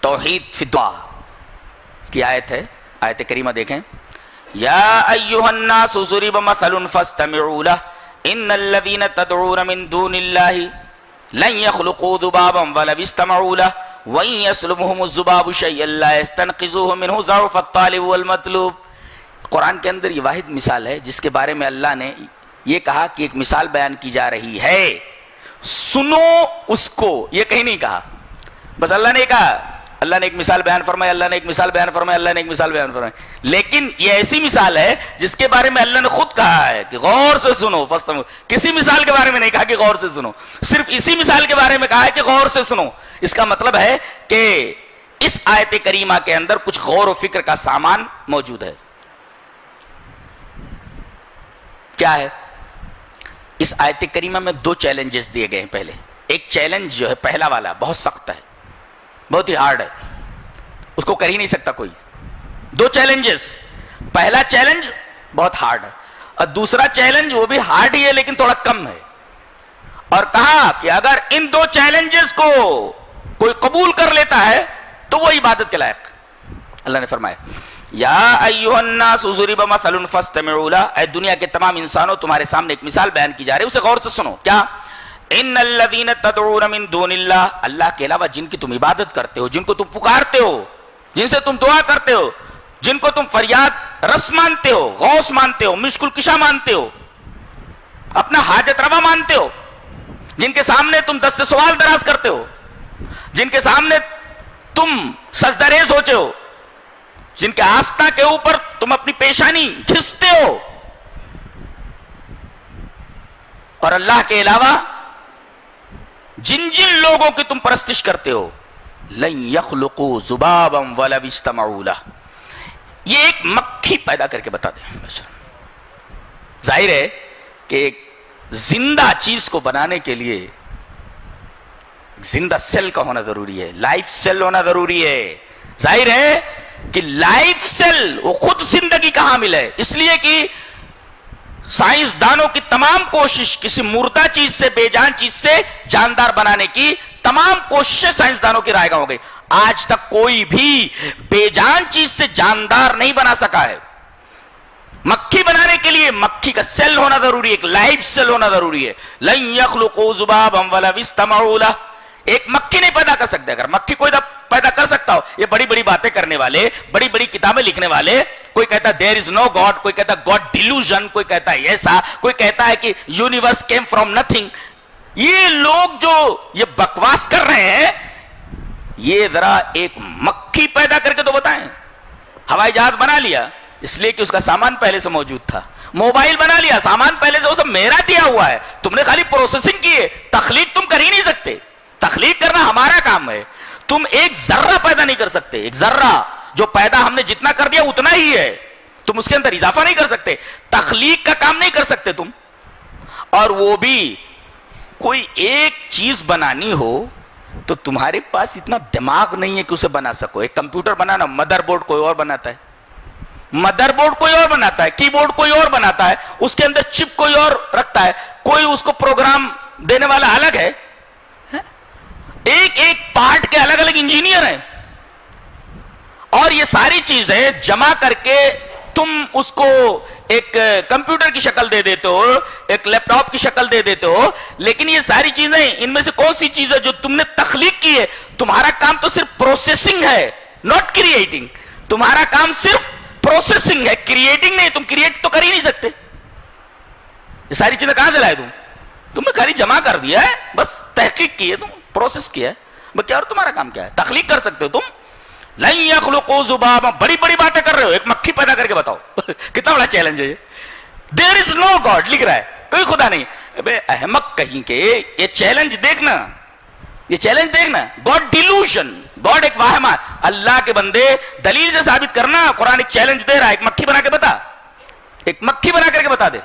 توحید فی دعا کی آیت ہے، آیت کریمہ دیکھیں. یا ایھا الناس ضرب مثل فاستمعوا له ان الذين تدعون من دون الله لن يخلقوا ذبابا ولو استمعوا له وان يسلبهم الذباب شيئا لا يستنقذوه منه ضعف الطالب والمطلوب. قرآن کے اندر یہ واحد مثال ہے جس کے بارے میں اللہ نے یہ کہا کہ ایک مثال بیان کی جا رہی ہے، سنو اس کو. یہ کہیں نہیں کہا، بس اللہ نے کہا، اللہ نے ایک مثال بیان فرمایا، اللہ نے ایک مثال بیان فرمایا، اللہ نے ایک مثال بیان فرمایا. لیکن یہ ایسی مثال ہے جس کے بارے میں اللہ نے خود کہا ہے کہ غور سے سنو. کسی مثال کے بارے میں نہیں کہا کہ غور سے سنو، صرف اسی مثال کے بارے میں کہا ہے کہ غور سے سنو. اس کا مطلب ہے کہ اس آیت کریمہ کے اندر کچھ غور و فکر کا سامان موجود ہے. کیا ہے؟ اس آیت کریمہ میں دو چیلنجز دیے گئے ہیں. پہلے ایک چیلنج جو ہے پہلا والا بہت سخت ہے، بہت ہی ہارڈ ہے، اس کو کر ہی نہیں سکتا کوئی. دو چیلنجز، پہلا چیلنج بہت ہارڈ ہے اور دوسرا چیلنج وہ بھی ہارڈ ہی ہے لیکن تھوڑا کم ہے. اور کہا کہ اگر ان دو چیلنجز کو کوئی قبول کر لیتا ہے تو وہ عبادت کے لائق. اللہ نے فرمایا یا ایھا الناس ضرب مثل فاستمعوا له، اے دنیا کے تمام انسانوں تمہارے سامنے ایک مثال بیان کی جا رہی ہے، اسے غور سے سنو. کیا؟ ان الذین تدعون من دون اللہ، اللہ کے علاوہ جن کی تم عبادت کرتے ہو، جن کو تم پکارتے ہو، جن سے تم دعا کرتے ہو، جن کو تم فریاد رس مانتے ہو، غوث مانتے ہو، مشکل کشا مانتے ہو، اپنا حاجت روا مانتے ہو، جن کے سامنے تم دست سوال دراز کرتے ہو، جن کے سامنے تم سجدہ ریز ہوتے ہو، جن کے آستہ کے اوپر تم اپنی پیشانی گھستے ہو، اور اللہ کے علاوہ جن جن لوگوں کی تم پرستش کرتے ہو، لن یخلقوا ذبابا ولو اجتمعوا لہ، یہ ایک مکھی پیدا کر کے بتا دیں. ظاہر ہے کہ ایک زندہ چیز کو بنانے کے لیے زندہ سیل کا ہونا ضروری ہے، لائف سیل ہونا ضروری ہے. ظاہر ہے کہ لائف سیل وہ خود زندگی کا حامل ہے، اس لیے کہ سائنسدانوں کی تمام کوشش کسی مردہ چیز سے، بے جان چیز سے جاندار بنانے کی تمام کوششیں سائنسدانوں کی رائے گاں ہو گئی. آج تک کوئی بھی بے جان چیز سے جاندار نہیں بنا سکا ہے. مکھی بنانے کے لیے مکھی کا سیل ہونا ضروری ہے، ایک لائف سیل ہونا ضروری ہے. لن یخلقوا ذبابا ولو اجتمعوا لہ، ایک مکھی نہیں پیدا کر سکتے. اگر مکھی کوئی پیدا کر سکتا ہو، یہ بڑی بڑی باتیں کرنے والے، بڑی بڑی کتابیں لکھنے والے، کوئی کہتا ہے دیر از نو گاڈ، کوئی کہتا ہے گاڈ ڈیلوژن، کوئی کہتا ہے ایسا، کوئی کہتا ہے کہ یونیورس کیم فرام نتھنگ. یہ لوگ جو یہ بکواس کر رہے ہیں، یہ ذرا ایک مکھی پیدا کر کے تو بتائیں. ہوائی جہاز بنا لیا اس لیے کہ اس کا سامان پہلے سے موجود تھا، موبائل بنا لیا سامان پہلے سے وہ سب میرا دیا ہوا ہے، تم نے خالی پروسیسنگ کی ہے، تخلیق تم کر ہی نہیں سکتے. تخلیق کرنا ہمارا کام ہے. تم ایک ذرہ پیدا نہیں کر سکتے، ایک ذرہ جو پیدا ہم نے جتنا کر دیا اتنا ہی ہے، تم اس کے اندر اضافہ نہیں کر سکتے. تخلیق کا کام نہیں کر سکتے تم. اور وہ بھی کوئی ایک چیز بنانی ہو تو تمہارے پاس اتنا دماغ نہیں ہے کہ اسے بنا سکو. ایک کمپیوٹر بنانا، مدر بورڈ کوئی اور بناتا ہے، مدر بورڈ کوئی اور بناتا ہے، کی بورڈ کوئی اور بناتا ہے، اس کے اندر چپ کوئی اور رکھتا ہے، کوئی اس کو پروگرام دینے والا الگ ہے. ایک ایک پارٹ کے الگ الگ انجینئر ہیں، اور یہ ساری چیزیں جمع کر کے تم اس کو ایک کمپیوٹر کی شکل دے دیتے ہو، ایک لیپ ٹاپ کی شکل دے دیتے ہو. لیکن یہ ساری چیزیں، ان میں سے کون سی چیز ہے جو تم نے تخلیق کی ہے؟ تمہارا کام تو صرف پروسیسنگ ہے، ناٹ کریٹنگ. تمہارا کام صرف پروسیسنگ ہے، کریٹنگ نہیں. تم کریٹ تو کر ہی نہیں سکتے. یہ ساری چیزیں کہاں سے لائے تم نے خالی جمع کر دیا ہے، بس تحقیق کی ہے، تم پروسیس کیا ہے کیا، اور تمہارا کام کیا ہے؟ تخلیق کر سکتے ہو تم. لن یخلقوا ذبابا، بڑی بڑی باتیں کر رہے ہو، ایک مکھی پیدا کر کے بتاؤ. کتنا بڑا چیلنج ہے یہ. دیر از نو گاڈ لکھ رہا ہے، کوئی خدا نہیں. بے احمق کہیں کے، یہ چیلنج دیکھنا، یہ چیلنج دیکھنا. گاڈ ڈیلوژن، گاڈ ایک واہم. اللہ کے بندے دلیل سے ثابت کرنا. قرآن ایک چیلنج دے رہا ہے، ایک مکھی بنا کے بتا، ایک مکھی بنا کر کے بتا دے.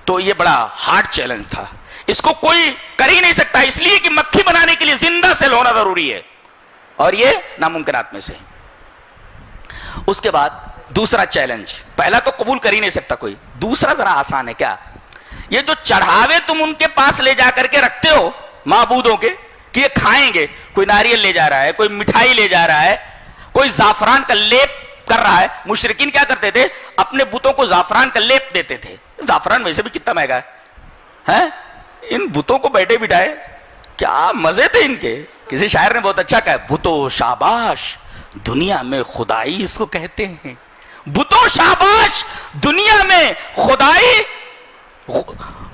تو یہ بڑا ہارڈ چیلنج تھا، اس کو کوئی کر ہی نہیں سکتا، اس لیے کہ مکھی بنانے کے لیے زندہ سیل ہونا ضروری ہے، اور یہ ناممکنات میں سے. اس کے بعد دوسرا چیلنج، پہلا تو قبول کر ہی نہیں سکتا کوئی، دوسرا ذرا آسان ہے. کیا؟ یہ جو چڑھاوے تم ان کے پاس لے جا کر کے رکھتے ہو معبودوں کے، کہ یہ کھائیں گے. کوئی ناریل لے جا رہا ہے, کوئی مٹھائی لے جا رہا ہے, کوئی زعفران کا لیپ کر رہا ہے. مشرکین کیا کرتے تھے, اپنے بتوں کو زعفران کا لیپ دیتے تھے. زعفران ویسے بھی کتنا مہنگا ہے, ان بتوں کو بیٹھے بٹھائے کیا مزے تھے ان کے. کسی شاعر نے بہت اچھا کہا, بتو شاباش دنیا میں خدائی اس کو کہتے ہیں. بتو شاباش دنیا میں خدائی,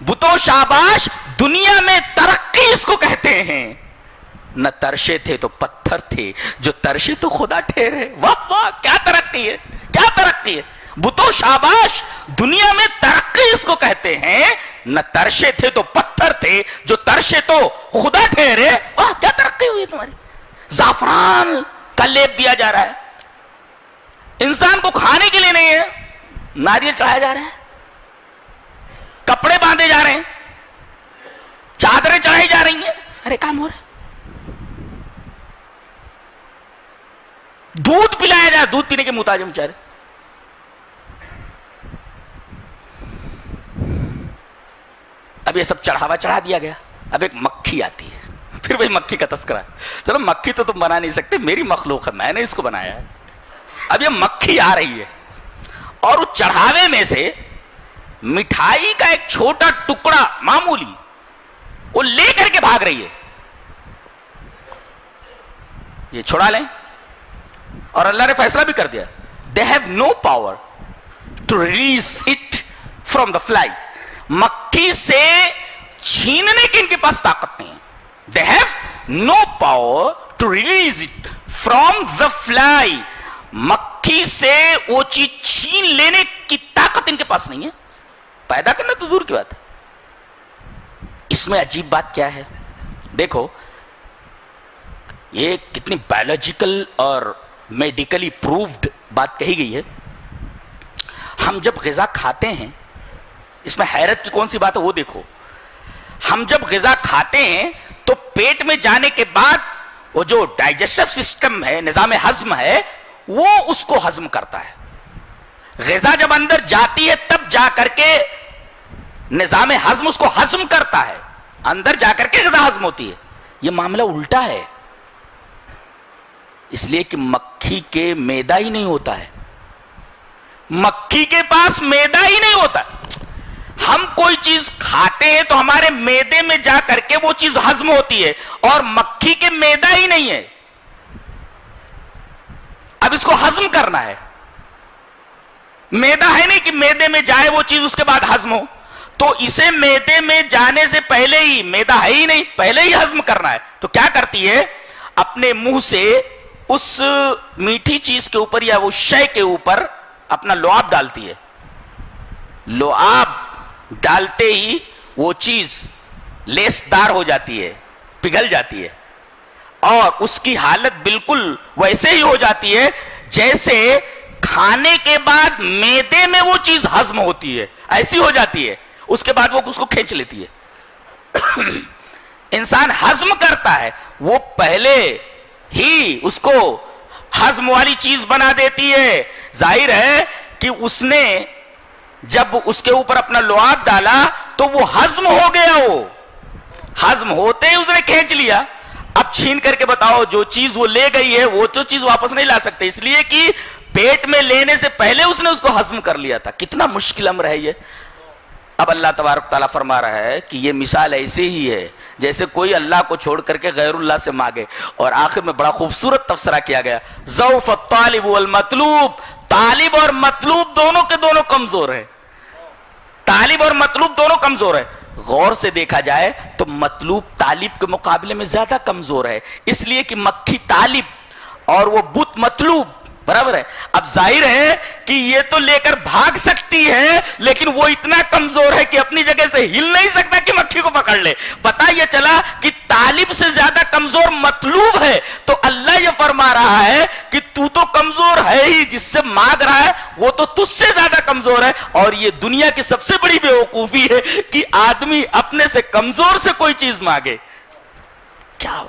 بتو شاباش دنیا میں ترقی اس کو کہتے ہیں. نہ ترشے تھے تو پتھر تھے, جو ترشے تو خدا ٹھہرے. واہ واہ کیا ترقی ہے, کیا ترقی ہے. بتو شاباش دنیا میں ترقی اس کو کہتے ہیں. نہ ترشے تھے تو پتھر تھے, جو ترشے تو خدا ٹھہرے. واہ کیا ترقی ہوئی تمہاری. زعفران کا لیپ دیا جا رہا ہے, انسان کو کھانے کے لیے نہیں ہے. ناریل چڑھایا جا رہا ہے, کپڑے باندھے جا رہے ہیں, چادریں چڑھائی جا رہی ہیں, سارے کام ہو رہے ہیں. دودھ پلایا جائے, دودھ پینے کے محتاج ہیں بیچارے. اب یہ سب چڑھاوا چڑھا دیا گیا. اب ایک مکھی آتی ہے, پھر وہی مکھی کا تذکرہ ہے. چلو مکھی تو تم بنا نہیں سکتے, میری مخلوق ہے, میں نے اس کو بنایا ہے. اب یہ مکھی آ رہی ہے اور اس چڑھاوے میں سے مٹھائی کا ایک چھوٹا ٹکڑا معمولی وہ لے کر کے بھاگ رہی ہے. یہ چھڑا لیں, اور اللہ نے فیصلہ بھی کر دیا, they have no power to release it from the fly. مکھی سے چھیننے کی ان کے پاس طاقت نہیں ہے. they have no power to release it from the fly. مکھی سے وہ چیز چھین لینے کی طاقت ان کے پاس نہیں ہے. پیدا کرنا تو دور کی بات ہے. اس میں عجیب بات کیا ہے, دیکھو یہ کتنی بایولوجیکل اور میڈیکلی پروفڈ بات کہی گئی ہے. ہم جب غذا کھاتے ہیں, اس میں حیرت کی کون سی بات ہے وہ دیکھو. ہم جب غذا کھاتے ہیں تو پیٹ میں جانے کے بعد وہ جو ڈائجسٹو سسٹم ہے, نظام ہضم ہے, وہ اس کو ہضم کرتا ہے. غذا جب اندر جاتی ہے تب جا کر کے نظام ہضم اس کو ہضم کرتا ہے, اندر جا کر کے غذا ہضم ہوتی ہے. یہ معاملہ الٹا ہے, اس لیے کہ مکھی کے میدا ہی نہیں ہوتا ہے. مکھی کے پاس میدا ہی نہیں ہوتا. ہم کوئی چیز کھاتے ہیں تو ہمارے میدے میں جا کر کے وہ چیز ہضم ہوتی ہے, اور مکھی کے میدا ہی نہیں ہے. اب اس کو ہضم کرنا ہے, میدا ہے نہیں کہ میدے میں جائے وہ چیز اس کے بعد ہضم ہو. تو اسے میدے میں جانے سے پہلے ہی, میدا ہے ہی نہیں, پہلے ہی ہضم کرنا ہے. تو کیا کرتی ہے, اپنے منہ سے اس میٹھی چیز کے اوپر یا وہ شے کے اوپر اپنا لعاب ڈالتی ہے. لعاب ڈالتے ہی وہ چیز لیسدار ہو جاتی ہے, پگھل جاتی ہے, اور اس کی حالت بالکل ویسے ہی ہو جاتی ہے جیسے کھانے کے بعد میدے میں وہ چیز ہضم ہوتی ہے, ایسی ہو جاتی ہے. اس کے بعد وہ اس کو کھینچ لیتی ہے. انسان ہضم کرتا ہے, وہ پہلے ہی اس کو ہضم والی چیز بنا دیتی ہے. ظاہر ہے کہ اس نے جب اس کے اوپر اپنا لعاب ڈالا تو وہ ہضم ہو گیا, وہ ہضم ہوتے ہی اس نے کھینچ لیا. اب چھین کر کے بتاؤ, جو چیز وہ لے گئی ہے وہ تو چیز واپس نہیں لا سکتے, اس لیے کہ پیٹ میں لینے سے پہلے اس نے اس کو ہضم کر لیا تھا. کتنا مشکل امر ہے یہ. اب اللہ تبارک تعالیٰ فرما رہا ہے کہ یہ مثال ایسے ہی ہے جیسے کوئی اللہ کو چھوڑ کر کے غیر اللہ سے مانگے. اور آخر میں بڑا خوبصورت تبصرہ کیا گیا, ضعف الطالب والمطلوب. طالب اور مطلوب دونوں کے دونوں کمزور ہیں. طالب اور مطلوب دونوں کمزور ہیں. غور سے دیکھا جائے تو مطلوب طالب کے مقابلے میں زیادہ کمزور ہے, اس لیے کہ مکھی طالب اور وہ بت مطلوب برابر ہے. اب ظاہر ہے کہ یہ تو لے کر بھاگ سکتی ہے, لیکن وہ اتنا کمزور ہے کہ اپنی جگہ سے ہل نہیں سکتا کہ مکھی کو پکڑ لے. پتہ یہ چلا کہ طالب سے زیادہ کمزور مطلوب ہے. تو اللہ یہ فرما رہا ہے کہ تو کمزور ہے ہی, جس سے مانگ رہا ہے وہ تو تجھ سے زیادہ کمزور ہے. اور یہ دنیا کی سب سے بڑی بیوقوفی ہے کہ آدمی اپنے سے کمزور سے کوئی چیز مانگے. کیا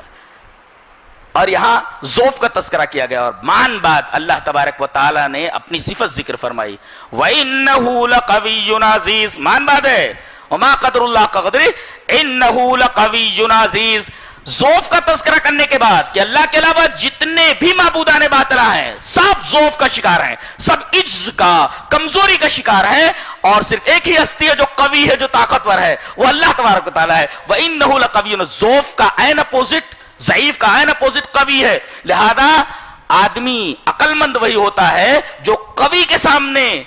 اور یہاں ضعف کا تذکرہ کیا گیا, اور مان بات اللہ تبارک و تعالی نے اپنی صفت ذکر فرمائی, وَإِنَّهُ لَقَوِيٌّ عَزِيزٌ. مان بات ہے, وَمَا قَدْرُ اللَّهِ حَقَّ قَدْرِهِ إِنَّهُ لَقَوِيٌّ عَزِيزٌ. ذوف کا تذکرہ کرنے کے بعد کہ اللہ کے علاوہ جتنے بھی معبودان باطلا ہیں سب ذوف کا شکار ہیں، سب عجز کا، کمزوری کا شکار ہیں، اور صرف ایک ہی ہستی ہے جو قوی ہے، جو طاقتور ہے، وہ اللہ تبارک و تعالیٰ ہے۔ وَإِنَّهُ لَقَوِيٌّ، ذوف کا عین اپوزٹ، ضعیف کا عین اپوزٹ قوی ہے۔ لہذا آدمی عقل مند وہی ہوتا ہے جو قوی کے سامنے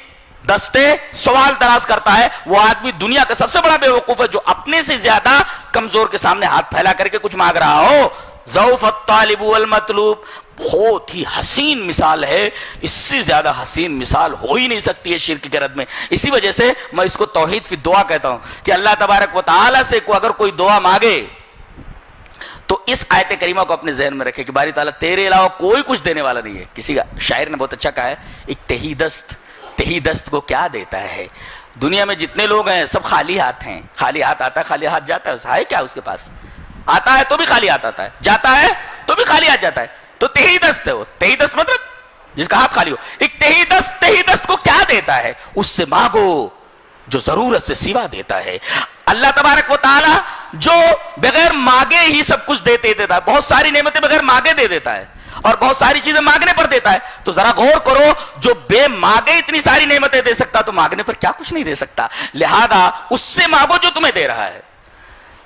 دستے سوال دراز کرتا ہے، وہ آدمی دنیا کا سب سے بڑا بے وقوف ہے جو اپنے سے زیادہ کمزور کے سامنے ہاتھ پھیلا کر کے کچھ مانگ رہا ہو۔ ضعف الطالب والمطلوب، بہت ہی حسین مثال ہے، اس سے زیادہ حسین مثال ہو ہی نہیں سکتی ہے شرک کے رد میں۔ اسی وجہ سے میں اس کو توحید فی دعا کہتا ہوں کہ اللہ تبارک و تعالی سے اگر کوئی دعا مانگے تو اس آیت کریمہ کو اپنے ذہن میں رکھے کہ باری تعالیٰ تیرے علاوہ کوئی کچھ دینے والا نہیں ہے۔ کسی کا شاعر نے بہت اچھا کہا ہے، ایک تہی دست کو کیا دیتا ہے۔ دنیا میں جتنے لوگ ہیں سب خالی ہاتھ ہیں، خالی ہاتھ آتا ہے خالی ہاتھ جاتا ہے کیا اس کے پاس؟ آتا ہے تو بھی خالی ہاتھ آتا ہے، جاتا ہے تو بھی خالی ہاتھ جاتا ہے۔ تو تہی دست ہے وہ، تہی دست مطلب جس کا ہاتھ خالی ہو۔ ایک تہی دست کو کیا دیتا ہے؟ اس سے مانگو جو ضرورت سے سوا دیتا ہے۔ اللہ تبارک و تعالی جو بغیر مانگے ہی سب کچھ دیتا ہے، بہت ساری نعمتیں بغیر مانگے دے دیتا ہے، اور بہت ساری چیزیں مانگنے پر دیتا ہے۔ تو ذرا غور کرو، جو بے مانگے اتنی ساری نعمتیں دے سکتا تو مانگنے پر کیا کچھ نہیں دے سکتا؟ لہذا اس سے مانگو جو تمہیں دے رہا ہے۔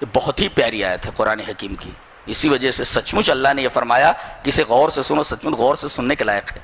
یہ بہت ہی پیاری آیت ہے قرآن حکیم کی، اسی وجہ سے سچ مچ اللہ نے یہ فرمایا کہ اسے غور سے سنو، سچ مچ غور سے سننے کے لائق ہے۔